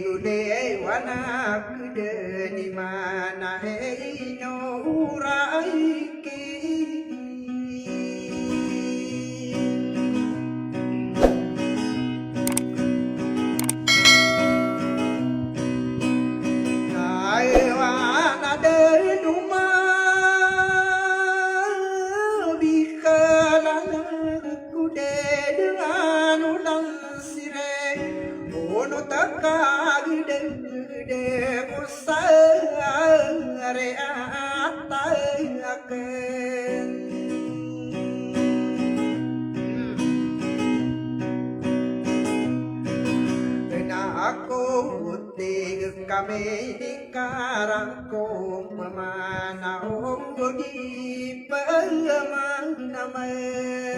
gude wana kude di mana hei noraiki ai wana de numa bikala kude dengan ulang sire ono takagde de musare ataken na ako utig kami di karangko mamanaog di pagmang naman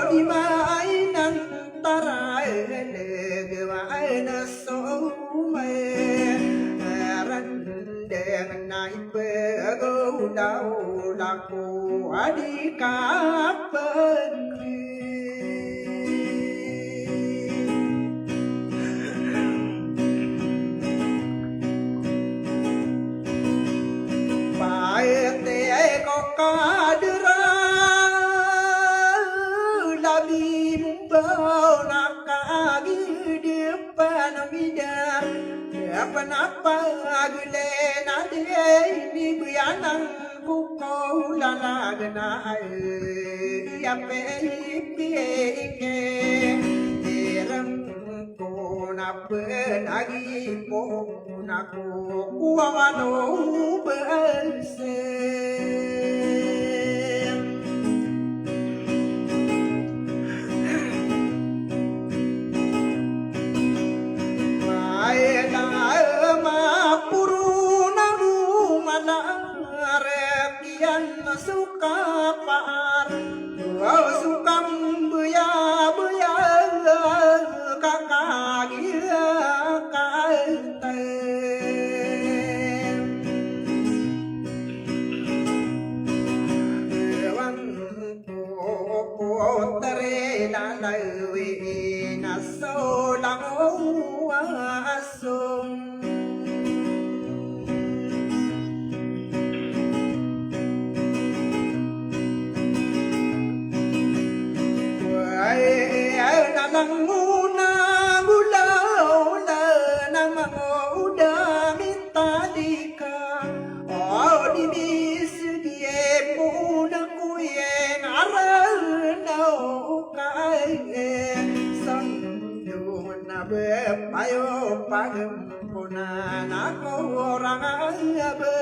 di mainan tarai legwai na so mai ran deng nai pe go dau la ko adi kapan pai te ko ka apa agule na de ni bianang buko la la na ya pe pi ke eram ko na pe agi po na ko kuano berse suka par sukam buya buya kakagia kaite wan po tare na lewi na so lang asum nang una gula la nang uda mitadika oh di bis die puna kuyen arana kai sang du na be payo pagam puna na ko orang be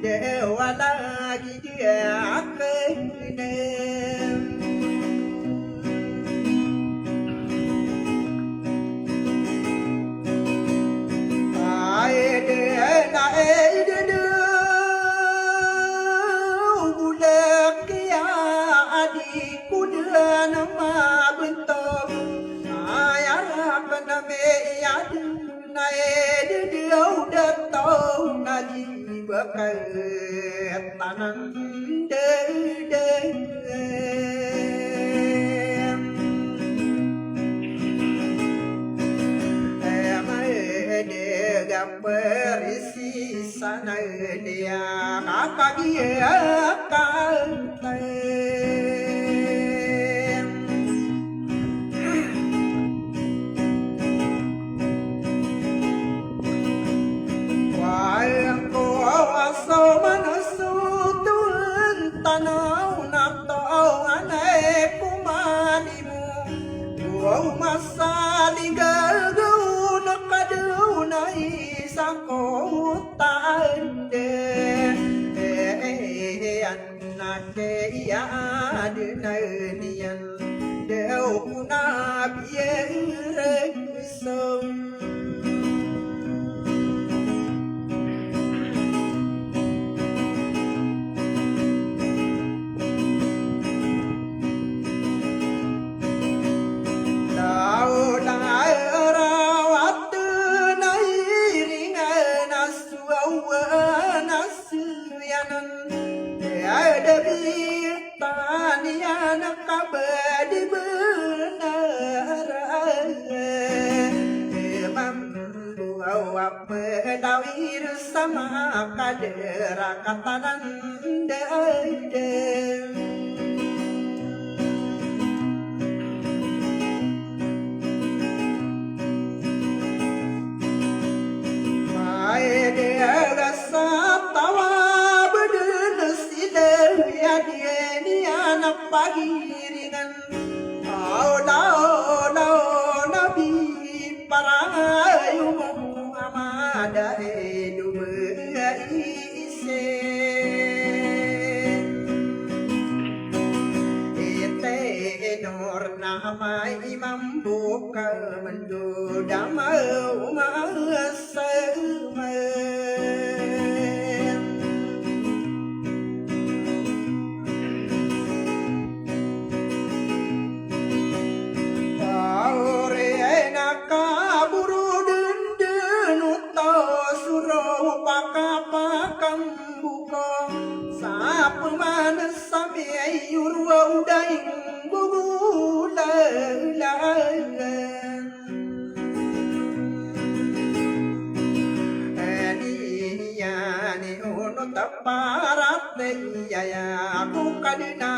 dewa lagi dia kenem ai de na de de budak ya adi kuda nama bentok ayah kana me ya na de de udah tau naji bakal tanan de de mai de gambar isi sana dia apa dia kan so man su tuan tanau nak tao nian đều na bia sông Dawir sama kadera katanan dede Mae dia rasa tawa beden sile ya dia ni anak pagi ringan Au nabi parayu ada hidup ise ite nur nama imam buka mendu damau masama Udai bubula ani ono taparat ya aku kadina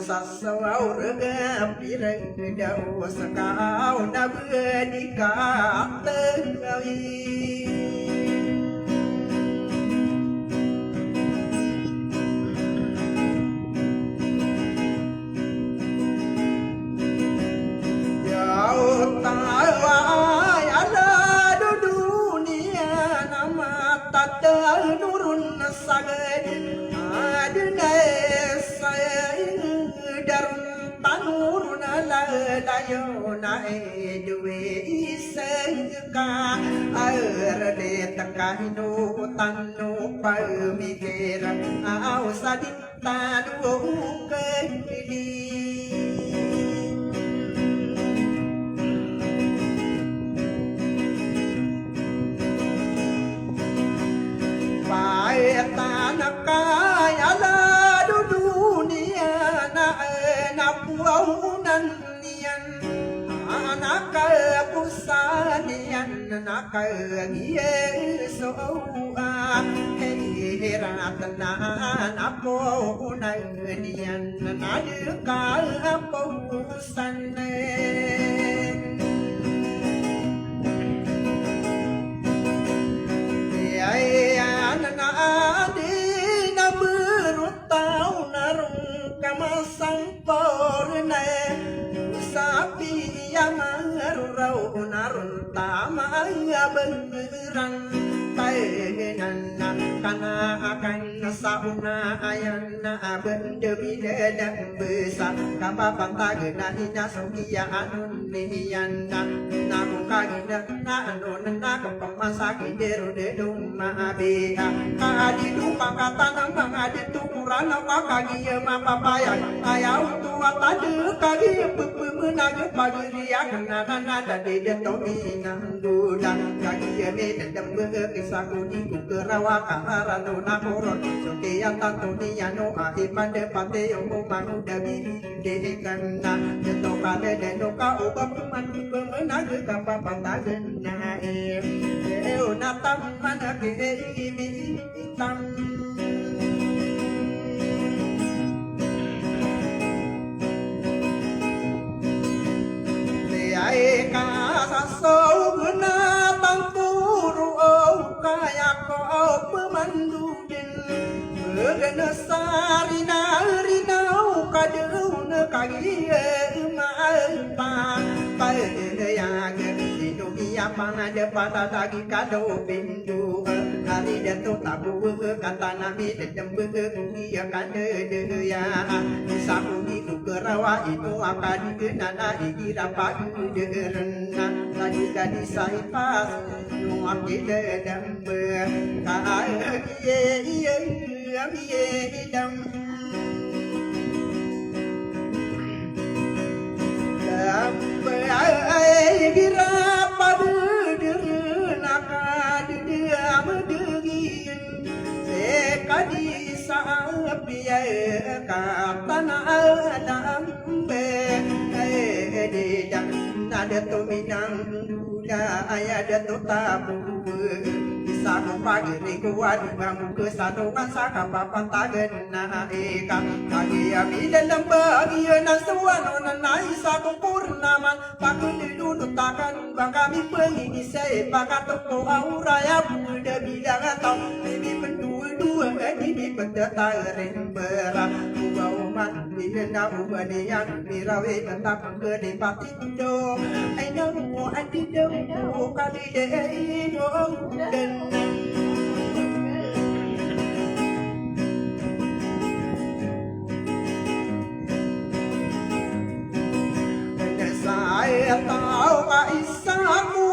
Sasau regap ireng dau sakau na bernikah tegawi Jauh tawai ala dunia nama tada nurun saged adunai saya dayo na duwe isengka air de takahino tanu pamikira au sadita duo keli pai tanaka ala dunia na puaunan Naka pusanian naka Yesu'a heratna apo unanian nadka apo sanne Ayan na adi na berutau narung kamasang porne sapi yang merurau narun tamaya beneran taenan kana akan sauna ayana bende bidadang besar kapapan tagena ina sokia anun niyana namu kagina na anun na kapamasaki deru dedum maabea adi dupa kata nang adi tukurana pakagia mapapaya ayau tua tadu kagia menaga pagiria kana nada de tomi nandulan kagia me dedam kisah kuni kerawa karano nakoron sokia tantuni ano ahi pande pate yomo manu dabi dekana jeto kale deno ka ubam mandi menaga kapa pantagen nae natam mana ke imi tam ai ka sa so na tam panah pada lagi kalau pintu hari jatuh tabu kata nabi dendam dia kata dia sapu itu kerawa itu akan dikenal dikira pagi derena lagi gadis saya pas nuak dedam kaya dam gira pada nak dia mendegin sekadi sapiya katana alam be nada tu minang duda ayada tu tabu bisa pagi riku wadi bambu kesatuan saka papan tagen na eka kagi abi dalam bahagia nasuan nana isa purnaman pakun dulu takan bang kami pengi saya pakat toko auraya muda bilang atau ini berdua ini pendetaren berah ubauman dina ubanian mirawe tetap gede pati do I know I didn't know kali deh dan saya tahu kisahmu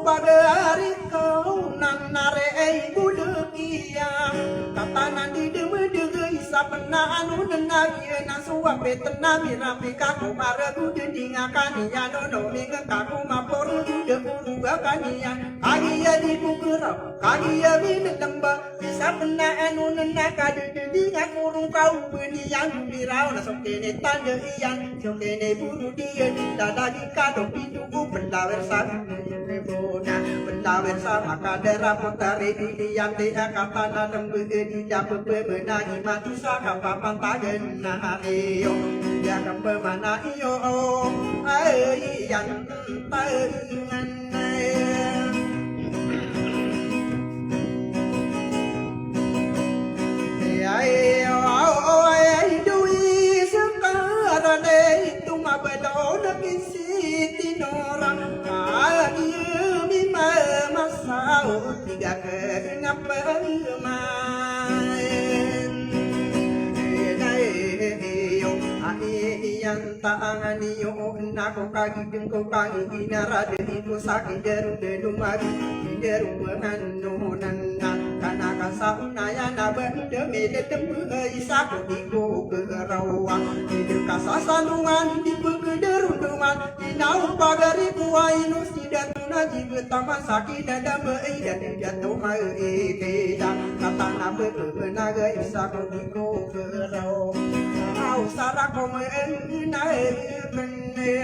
pada hari kau nanare budekian kata nanti demi isa pernah anu denagi nasuap betenami rapi kaku maragu dendingakan ya nono mingga kaku mapor deburu kanian kagia di kukurau kagia bina lembah isa pernah anu nenaka dendinga kurung kau benian birau nasok kene tanda ian sok kene buru dia dadagi kado piduku berlawer sana Belawer sama kadera putari didiam dia kata lembu di dapur bebenagi matu saka papan tagen nah iyo dia kan pemana iyo yang tangan dui sekarang itu mabelo demi siti norang masau tiga kenapa main yang tangan yo nako kaki dengko kaki inara deniku sakit deru deru mari deru menanunan karena kasau naya naben demi detembu isaku digo kerawang di kasasanungan di pegederu duman inau pagari buainu sidat naji taman sakit dada mei dan jatuh mai keda kata nabe benaga isaku digo kerawang au sarako menai benne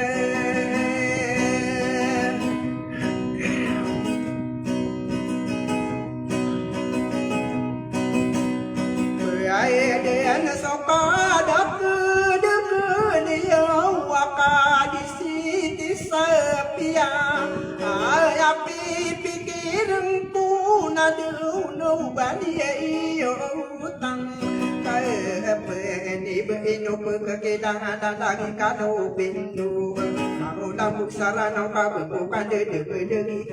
ai den soka dak dek dia waka di siti sepia ai api pikiran pun ada no bani iyo utang ini beino kekedangan lagi kado bindu kau tabuk sarana kau bukan dede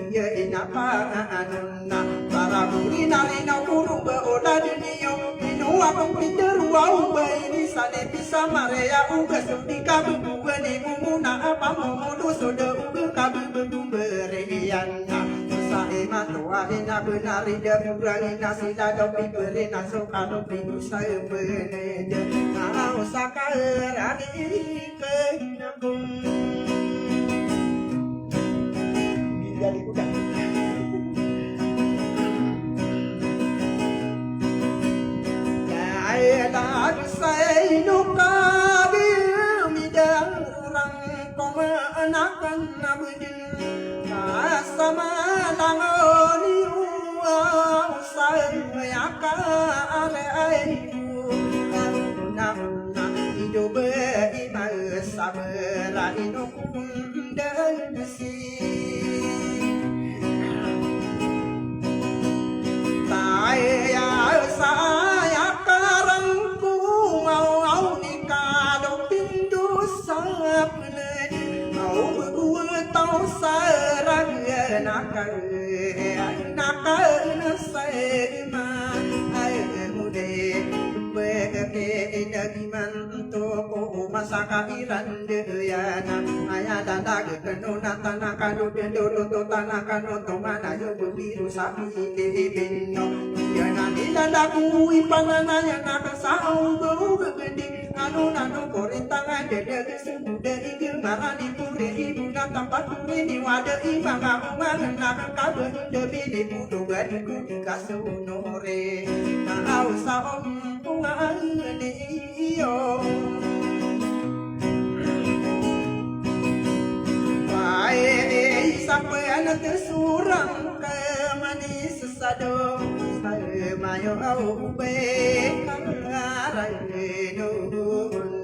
iya inapa anuna para buri nari na kurung beoda dunia inu akong pinderu au baini sane bisa marea uga sudi kabu buani mumuna apa momodu soda uga kabu bedu bereyana sae matua ina benari deburangi nasi dado pibere naso kado pindu sae benede na usaka rani kenapun jadi kuda ya dak sae nuka midang orang koma anakan nabudin sama langoni saya kare ayu na hidup ima sabera inokun dan si saya karangku mau nikah do pindu sapne mau berdua tau saya naka naka nasema mude beke dagiman toko masaka irande yana aya dada keno natana kanu do tanaka no tomana yo biru sapi bino yana ni dada ku ipanana yana kasau go gede anu nanu korentangan dede semude iki marani pure ibu tempat pure ni wade imanga umanga kabe debi di pudo gadi ku dikasunore na ausa ngani iyo wae sampai anak tersurang ke manis sado saya mayo au be karai no